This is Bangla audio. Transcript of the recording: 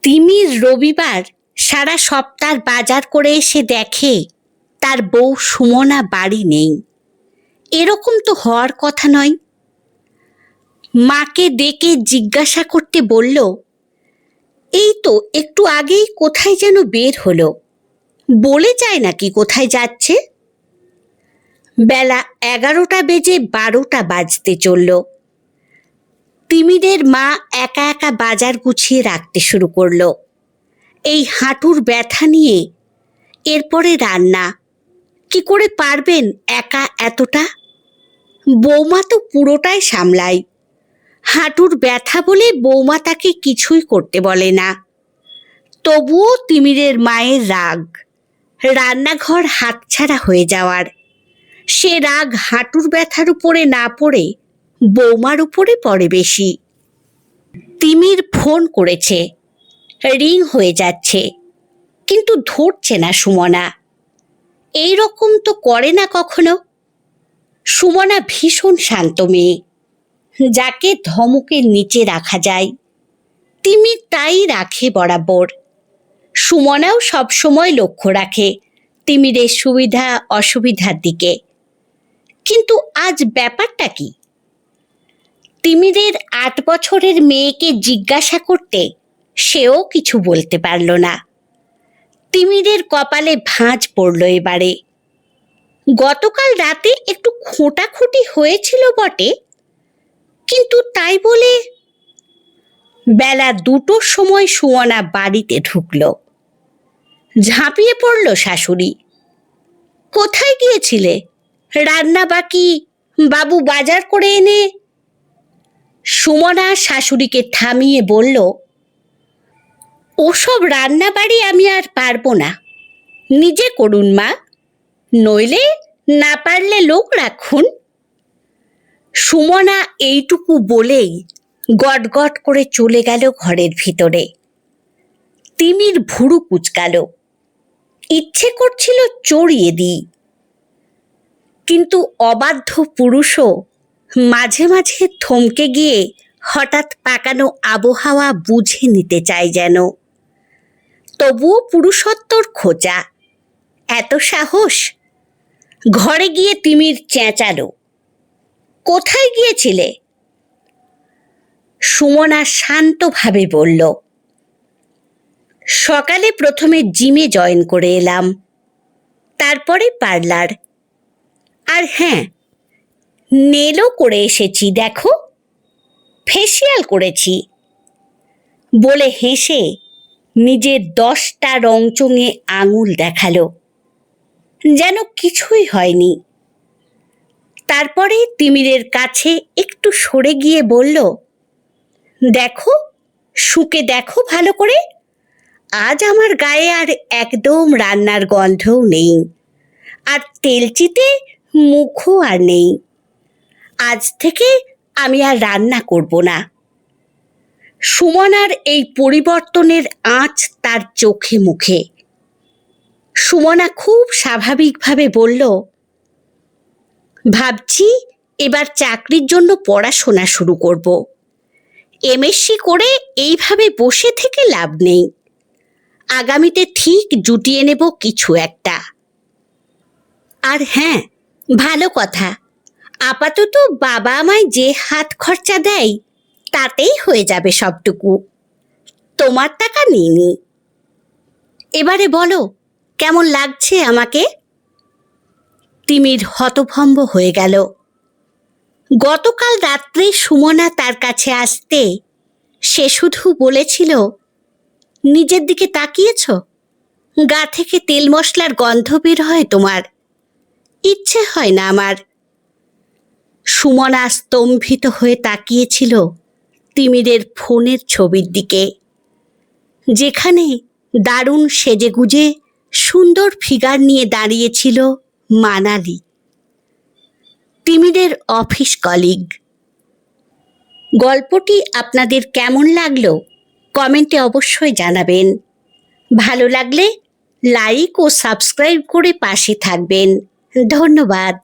তিমির রবিবার সারা সপ্তাহ বাজার করে এসে দেখে তার বউ সুমনা বাড়ি নেই। এরকম তো হওয়ার কথা নয়। মাকে ডেকে জিজ্ঞাসা করতে বলল, এই তো একটু আগেই কোথায় যেন বের হলো, বলে যায় নাকি কোথায় যাচ্ছে? বেলা 11টা বেজে 12টা বাজতে চলল। তিমিদের মা একা একা বাজার গুছিয়ে রাখতে শুরু করলো। এই হাঁটুর ব্যথা নিয়ে এরপরে রান্না কি করে পারবেন একা এতটা? বৌমা তো পুরোটাই সামলায়। হাঁটুর ব্যথা বলে বৌমা তাকে কিছুই করতে বলে না। তবুও তিমিরের মায়ের রাগ, রান্নাঘর হাতছাড়া হয়ে যাওয়ার। সে রাগ হাঁটুর ব্যথার উপরে না পড়ে বৌমার উপরে পড়ে বেশি। তিমির ফোন করেছে, রিং হয়ে যাচ্ছে, কিন্তু ধরছে না সুমনা। এই রকম তো করে না কখনো। সুমনা ভীষণ শান্ত মেয়ে, যাকে ধমকের নিচে রাখা যায়। তিমি তাই রাখে বরাবর। সুমনাও সবসময় লক্ষ্য রাখে তিমিরের সুবিধা অসুবিধার দিকে। কিন্তু আজ ব্যাপারটা কি? তিমিরের 8 বছরের মেয়েকে জিজ্ঞাসা করতে সেও কিছু বলতে পারল না। তিমিরের কপালে ভাঁজ পড়ল এবারে। গতকাল রাতে একটু খোঁটাখুটি হয়েছিল বটে, কিন্তু তাই বলে। বেলা 2টোর সময় সুমনা বাড়িতে ঢুকল। ঝাঁপিয়ে পড়ল শাশুড়ি। কোথায় গিয়েছিলে? রান্না বাকি, বাবু বাজার করে এনে। সুমনা শাশুড়িকে থামিয়ে বলল, ওসব রান্না বাড়ি আমি আর পারবো না, নিজে করুন মা, নইলে না পারলে লোক রাখুন। সুমনা এইটুকু বলেই গটগট করে চলে গেল ঘরের ভিতরে। তিমির ভুরু কুচকাল, ইচ্ছে করছিল চড়িয়ে দিই। কিন্তু অবাধ্য পুরুষও মাঝে মাঝে থমকে গিয়ে হঠাৎ পাকানো আবহাওয়া বুঝে নিতে চায় যেন। তবুও পুরুষত্বর খোঁচা, এত সাহস! ঘরে গিয়ে তিমির চেঁচালো, কোথায় গিয়েছিলে? সুমনা শান্তভাবে বলল, সকালে প্রথমে জিমে জয়েন করে এলাম, তারপরে পার্লার, আর হ্যাঁ, নেলও করে এসেছি দেখো, ফেসিয়াল করেছি। বলে হেসে নিজের 10টা রংচঙে আঙুল দেখালো, যেন কিছুই হয়নি। তারপরে তিমিরের কাছে একটু সরে গিয়ে বলল, দেখো, শুকে দেখো ভালো করে, আজ আমার গায়ে আর একদম রান্নার গন্ধও নেই, আর তেলচিতে মুখও আর নেই। আজ থেকে আমি আর রান্না করব না। সুমনার এই পরিবর্তনের আঁচ তার চোখে মুখে। সুমনা খুব স্বাভাবিকভাবে বলল, ভাবছি এবার চাকরির জন্য পড়াশোনা শুরু করব। এমএসসি করে এইভাবে বসে থেকে লাভ নেই। আগামীতে ঠিক জুটিয়ে নেব কিছু একটা। আর হ্যাঁ, ভালো কথা, আপাতত বাবা আমায় যে হাত খরচা দেয় তাতেই হয়ে যাবে সবটুকু। তোমার টাকা নিইনি। এবারে বলো, কেমন লাগছে আমাকে? তিমির হতভম্ব হয়ে গেল। গতকাল রাত্রে সুমনা তার কাছে আসতে সে শুধু বলেছিল, নিজের দিকে তাকিয়েছ? গা থেকে তেল মশলার গন্ধ বের হয় তোমার, ইচ্ছে হয় না আমার। সুমনা স্তম্ভিত হয়ে তাকিয়েছিল তিমিরের ফোনের ছবির দিকে, যেখানে দারুণ সেজেগুজে সুন্দর ফিগার নিয়ে দাঁড়িয়েছিল মানালি, তিমিরের অফিস কলিগ। গল্পটি আপনাদের কেমন লাগলো কমেন্টে অবশ্যই জানাবেন। ভালো লাগলে লাইক ও সাবস্ক্রাইব করে পাশে থাকবেন। ধন্যবাদ।